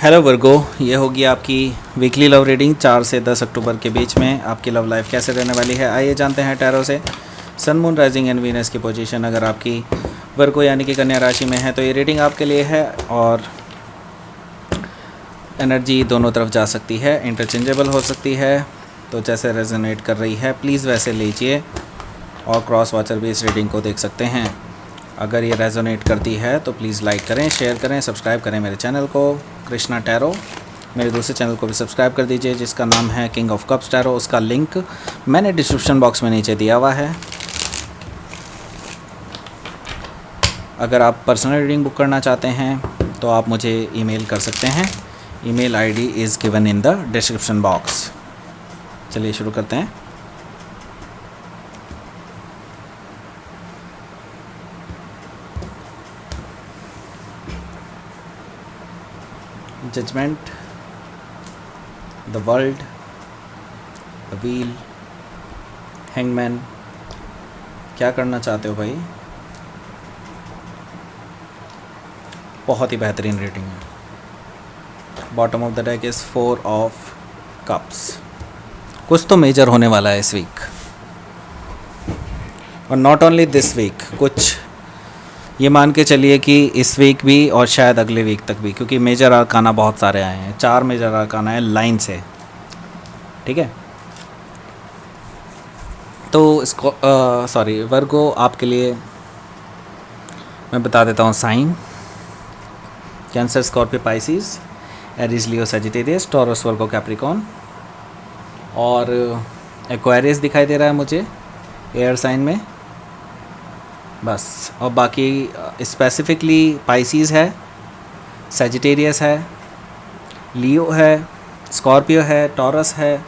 Hello वर्गो, ये होगी आपकी वीकली लव रीडिंग 4 से 10 अक्टूबर के बीच में। आपकी लव लाइफ कैसे रहने वाली है, आइए जानते हैं टैरो से। सन, मून, राइजिंग एंड वीनस की पोजीशन अगर आपकी वर्गो यानी कि कन्या राशि में है तो ये रीडिंग आपके लिए है। और एनर्जी दोनों तरफ जा सकती है, इंटरचेंजेबल हो सकती है, तो जैसे रेजोनेट कर रही है प्लीज़ वैसे लीजिए। और क्रॉस वॉचर भी इस रीडिंग को देख सकते हैं। अगर ये रेजोनेट करती है तो प्लीज़ लाइक करें, शेयर करें, सब्सक्राइब करें मेरे चैनल को कृष्णा टैरो। मेरे दूसरे चैनल को भी सब्सक्राइब कर दीजिए जिसका नाम है किंग ऑफ कप्स टैरो। उसका लिंक मैंने डिस्क्रिप्शन बॉक्स में नीचे दिया हुआ है। अगर आप पर्सनल रीडिंग बुक करना चाहते हैं तो आप मुझे ईमेल कर सकते हैं। Email ID is given in the description box. चलिए शुरू करते हैं। Judgment, the world, the wheel, hangman. क्या करना चाहते हो भाई? बहुत ही बेहतरीन रीडिंग है। Bottom of the deck is 4 of cups. कुछ तो मेजर होने वाला है इस वीक, और नॉट ओनली दिस वीक, कुछ ये मान के चलिए कि इस वीक भी और शायद अगले वीक तक भी, क्योंकि मेजर आर्काना बहुत सारे आए हैं। 4 मेजर आर्काना है लाइन से, ठीक है। तो इसको वर्गो आपके लिए मैं बता देता हूँ sign. Cancer, Scorpio, Pisces, Aries, Leo, Sagittarius, Taurus, Virgo, Capricorn और एक्वेरियस दिखाई दे रहा है मुझे एयर साइन में बस। और बाकी स्पेसिफिकली पाइसिस है, सजिटेरियस है, लियो है, स्कॉर्पियो है, टॉरस है,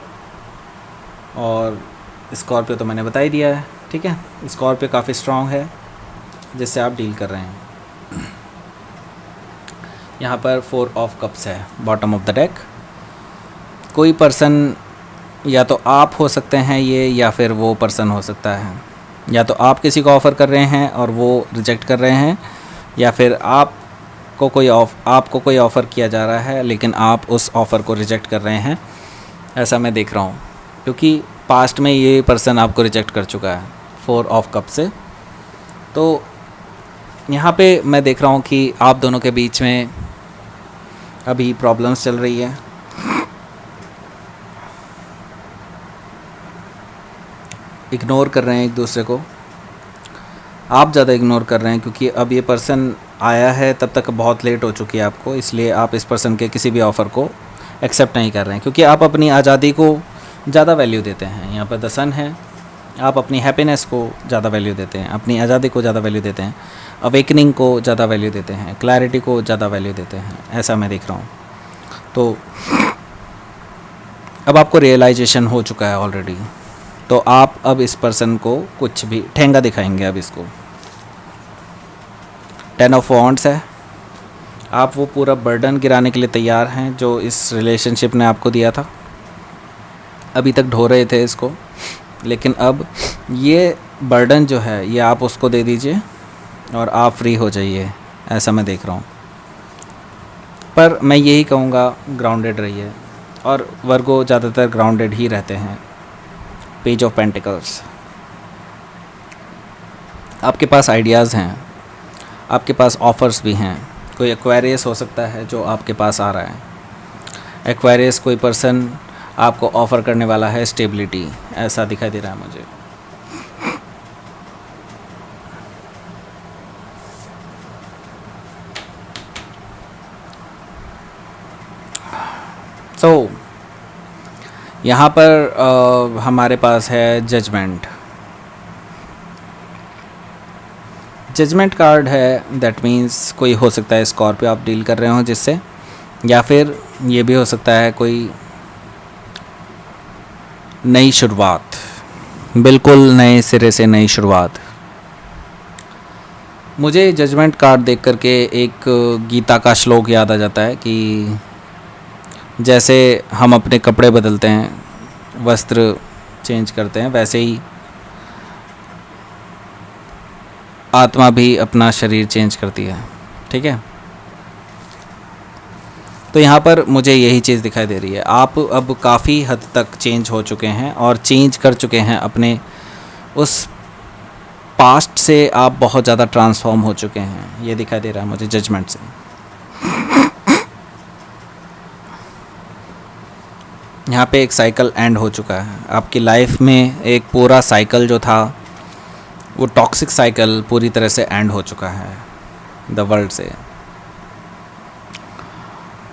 और स्कॉर्पियो तो मैंने बता ही दिया है, ठीक है। स्कॉर्पियो काफ़ी स्ट्रॉन्ग है जिससे आप डील कर रहे हैं। यहाँ पर 4 ऑफ कप्स है बॉटम ऑफ द डेक। कोई पर्सन, या तो आप हो सकते हैं ये, या फिर वो पर्सन हो सकता है। या तो आप किसी को ऑफ़र कर रहे हैं और वो रिजेक्ट कर रहे हैं, या फिर आपको कोई ऑफ़र किया जा रहा है लेकिन आप उस ऑफ़र को रिजेक्ट कर रहे हैं। ऐसा मैं देख रहा हूँ क्योंकि पास्ट में ये पर्सन आपको रिजेक्ट कर चुका है 4 ऑफ कप से। तो यहाँ पे मैं देख रहा हूँ कि आप दोनों के बीच में अभी प्रॉब्लम्स चल रही है। इग्नोर कर रहे हैं एक दूसरे को, आप ज़्यादा इग्नोर कर रहे हैं क्योंकि अब ये पर्सन आया है तब तक बहुत लेट हो चुकी है आपको, इसलिए आप इस पर्सन के किसी भी ऑफ़र को एक्सेप्ट नहीं कर रहे हैं क्योंकि आप अपनी आज़ादी को ज़्यादा वैल्यू देते हैं। यहाँ पर द सन है, आप अपनी हैप्पीनेस को ज़्यादा वैल्यू देते हैं, अपनी आज़ादी को ज़्यादा वैल्यू देते हैं, अवेकनिंग को ज़्यादा वैल्यू देते हैं, क्लैरिटी को ज़्यादा वैल्यू देते हैं। ऐसा मैं देख रहा हूँ। तो अब आपको रियलाइजेशन हो चुका है ऑलरेडी, तो आप अब इस पर्सन को कुछ भी ठेंगा दिखाएंगे। अब इसको 10 ऑफ वॉन्ड्स है। आप वो पूरा बर्डन गिराने के लिए तैयार हैं जो इस रिलेशनशिप ने आपको दिया था। अभी तक ढो रहे थे इसको, लेकिन अब ये बर्डन जो है ये आप उसको दे दीजिए और आप फ्री हो जाइए। ऐसा मैं देख रहा हूँ। पर मैं यही कहूँगा, ग्राउंडेड रहिए, और वर्गो ज़्यादातर ग्राउंडेड ही रहते हैं। पेज ऑफ पेंटिकल्स, आपके पास आइडियाज़ हैं, आपके पास ऑफ़र्स भी हैं। कोई एक्वेरियस हो सकता है जो आपके पास आ रहा है। एक्वेरियस कोई पर्सन आपको ऑफ़र करने वाला है स्टेबिलिटी, ऐसा दिखाई दे रहा है मुझे। तो यहाँ पर हमारे पास है जजमेंट। जजमेंट कार्ड है, दैट मीन्स कोई हो सकता है स्कॉर्पियो आप डील कर रहे हो जिससे, या फिर ये भी हो सकता है कोई नई शुरुआत, बिल्कुल नए सिरे से नई शुरुआत। मुझे जजमेंट कार्ड देख करके एक गीता का श्लोक याद आ जाता है कि जैसे हम अपने कपड़े बदलते हैं, वस्त्र चेंज करते हैं, वैसे ही आत्मा भी अपना शरीर चेंज करती है, ठीक है। तो यहाँ पर मुझे यही चीज़ दिखाई दे रही है, आप अब काफ़ी हद तक चेंज हो चुके हैं और चेंज कर चुके हैं अपने उस पास्ट से, आप बहुत ज़्यादा ट्रांसफॉर्म हो चुके हैं, ये दिखाई दे रहा है मुझे जजमेंट से। यहाँ पे एक साइकिल एंड हो चुका है आपकी लाइफ में, एक पूरा साइकिल जो था वो टॉक्सिक साइकिल पूरी तरह से एंड हो चुका है द वर्ल्ड से।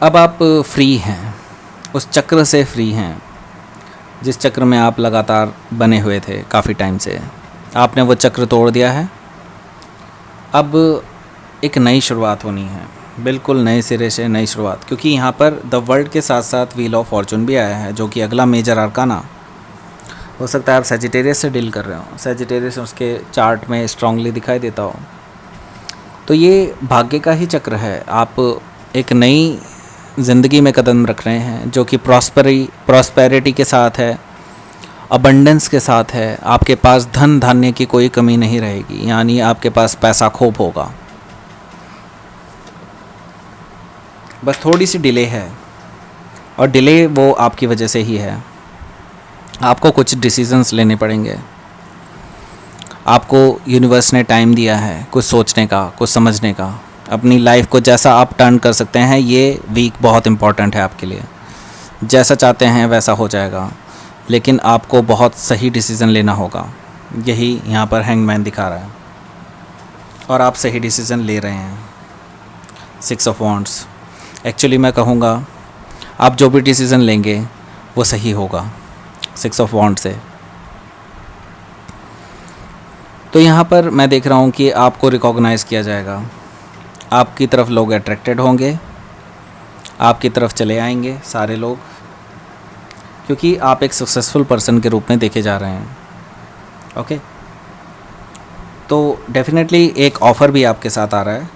अब आप फ्री हैं, उस चक्र से फ्री हैं जिस चक्र में आप लगातार बने हुए थे काफ़ी टाइम से। आपने वो चक्र तोड़ दिया है, अब एक नई शुरुआत होनी है, बिल्कुल नए सिरे से नई शुरुआत। क्योंकि यहाँ पर द वर्ल्ड के साथ साथ व्हील ऑफ फॉर्चून भी आया है, जो कि अगला मेजर आर्काना हो सकता है। आप सजिटेरियस से डील कर रहे हो, सजिटेरियस उसके चार्ट में स्ट्रांगली दिखाई देता हो, तो ये भाग्य का ही चक्र है। आप एक नई ज़िंदगी में कदम रख रहे हैं जो कि प्रॉस्पेरिटी के साथ है, अबंडेंस के साथ है। आपके पास धन धान्य की कोई कमी नहीं रहेगी, यानी आपके पास पैसा खूब होगा। बस थोड़ी सी डिले है, और डिले वो आपकी वजह से ही है। आपको कुछ डिसीजंस लेने पड़ेंगे, आपको यूनिवर्स ने टाइम दिया है कुछ सोचने का, कुछ समझने का। अपनी लाइफ को जैसा आप टर्न कर सकते हैं, ये वीक बहुत इम्पॉर्टेंट है आपके लिए। जैसा चाहते हैं वैसा हो जाएगा, लेकिन आपको बहुत सही डिसीज़न लेना होगा। यही यहाँ पर हैंगमैन दिखा रहा है, और आप सही डिसीज़न ले रहे हैं। 6 ऑफ वॉन्ड्स, एक्चुअली मैं कहूँगा आप जो भी डिसीज़न लेंगे वो सही होगा 6 ऑफ वॉन्ड से। तो यहाँ पर मैं देख रहा हूँ कि आपको रिकॉग्नाइज़ किया जाएगा, आपकी तरफ लोग अट्रैक्टेड होंगे, आपकी तरफ चले आएंगे सारे लोग, क्योंकि आप एक सक्सेसफुल पर्सन के रूप में देखे जा रहे हैं। ओके, तो डेफिनेटली एक ऑफ़र भी आपके साथ आ रहा है,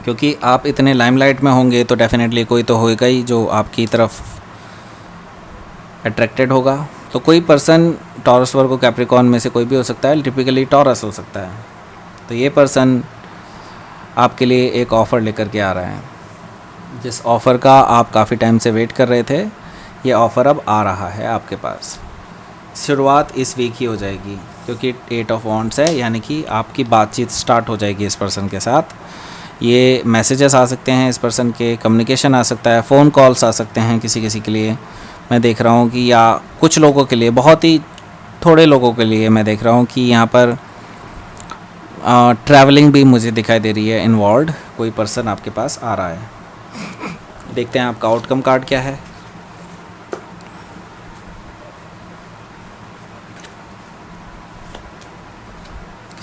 क्योंकि आप इतने लाइमलाइट में होंगे तो डेफिनेटली कोई तो होएगा ही जो आपकी तरफ अट्रैक्टेड होगा। तो कोई पर्सन टॉरस, वर्गो, कैप्रिकॉर्न में से कोई भी हो सकता है, टिपिकली टॉरस हो सकता है। तो ये पर्सन आपके लिए एक ऑफ़र लेकर के आ रहा है, जिस ऑफ़र का आप काफ़ी टाइम से वेट कर रहे थे, ये ऑफ़र अब आ रहा है आपके पास। शुरुआत इस वीक ही हो जाएगी, क्योंकि 8 ऑफ वॉन्ड्स है, यानी कि आपकी बातचीत स्टार्ट हो जाएगी इस पर्सन के साथ। ये मैसेजेस आ सकते हैं इस पर्सन के, कम्युनिकेशन आ सकता है, फ़ोन कॉल्स आ सकते हैं किसी किसी के लिए मैं देख रहा हूँ कि, या कुछ लोगों के लिए, बहुत ही थोड़े लोगों के लिए मैं देख रहा हूँ कि यहाँ पर ट्रैवलिंग भी मुझे दिखाई दे रही है इन्वॉल्व। कोई पर्सन आपके पास आ रहा है। देखते हैं आपका आउटकम कार्ड क्या है।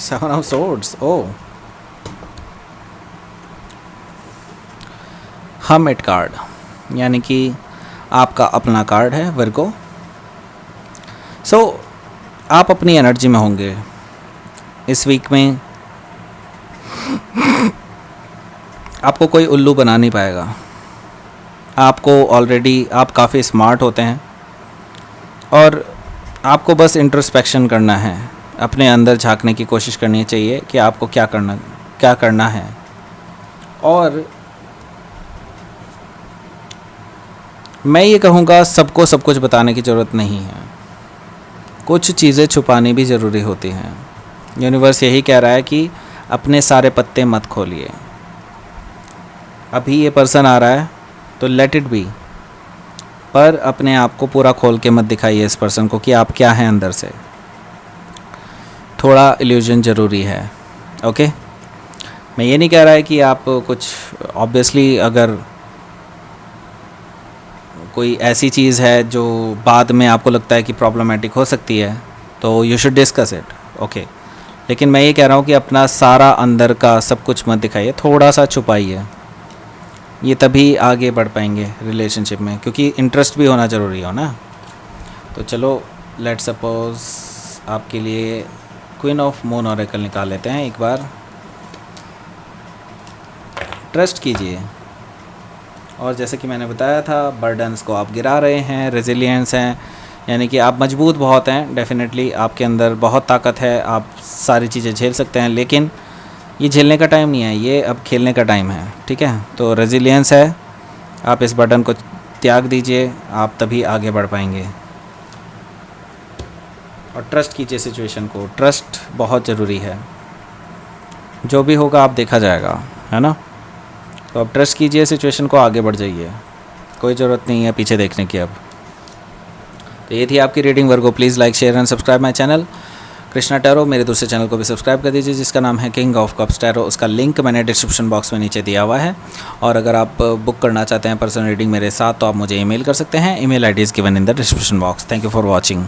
Seven of swords, oh, hermit card, यानी कि आपका अपना कार्ड है वर्गो। सो आप अपनी एनर्जी में होंगे इस वीक में। आपको कोई उल्लू बना नहीं पाएगा। आपको ऑलरेडी, आप काफ़ी स्मार्ट होते हैं, और आपको बस इंट्रोस्पेक्शन करना है, अपने अंदर झांकने की कोशिश करनी चाहिए कि आपको क्या करना है। और मैं ये कहूँगा सबको सब कुछ बताने की ज़रूरत नहीं है, कुछ चीज़ें छुपानी भी ज़रूरी होती हैं। यूनिवर्स यही कह रहा है कि अपने सारे पत्ते मत खोलिए। अभी ये पर्सन आ रहा है तो लेट इट बी, पर अपने आप को पूरा खोल के मत दिखाइए इस पर्सन को कि आप क्या हैं अंदर से। थोड़ा इल्यूजन ज़रूरी है। ओके, मैं ये नहीं कह रहा है कि आप कुछ, ऑब्वियसली अगर कोई ऐसी चीज़ है जो बाद में आपको लगता है कि प्रॉब्लमेटिक हो सकती है, तो you should discuss it. Okay, लेकिन मैं ये कह रहा हूँ कि अपना सारा अंदर का सब कुछ मत दिखाइए, थोड़ा सा छुपाइए। ये तभी आगे बढ़ पाएंगे रिलेशनशिप में, क्योंकि इंटरेस्ट भी होना ज़रूरी हो ना। तो चलो, लेट्स सपोज आपके लिए क्वीन ऑफ मून ऑरेकल निकाल लेते हैं एक बार। ट्रस्ट कीजिए, और जैसे कि मैंने बताया था, बर्डन्स को आप गिरा रहे हैं, रेजिलियंस हैं, यानी कि आप मजबूत बहुत हैं। डेफिनेटली आपके अंदर बहुत ताकत है, आप सारी चीज़ें झेल सकते हैं, लेकिन ये झेलने का टाइम नहीं है, ये अब खेलने का टाइम है। ठीक है, तो रेजिलियंस है, आप इस बर्डन को त्याग दीजिए, आप तभी आगे बढ़ पाएंगे। और ट्रस्ट कीजिए सिचुएशन को, ट्रस्ट बहुत ज़रूरी है। जो भी होगा आप देखा जाएगा, है ना। तो अब ट्रस्ट कीजिए सिचुएशन को, आगे बढ़ जाइए, कोई ज़रूरत नहीं है पीछे देखने की अब। तो ये थी आपकी reading Virgo. Please like share and subscribe my channel Krishna tarot. मेरे दूसरे चैनल को भी सब्सक्राइब कर दीजिए जिसका नाम है किंग ऑफ कप्स टैरो। उसका लिंक मैंने डिस्क्रिप्शन बॉक्स में नीचे दिया हुआ है। और अगर आप बुक करना चाहते हैं पर्सनल रीडिंग मेरे साथ तो आप मुझे ईमेल कर सकते हैं। Email ID is given in the description box. Thank you for watching.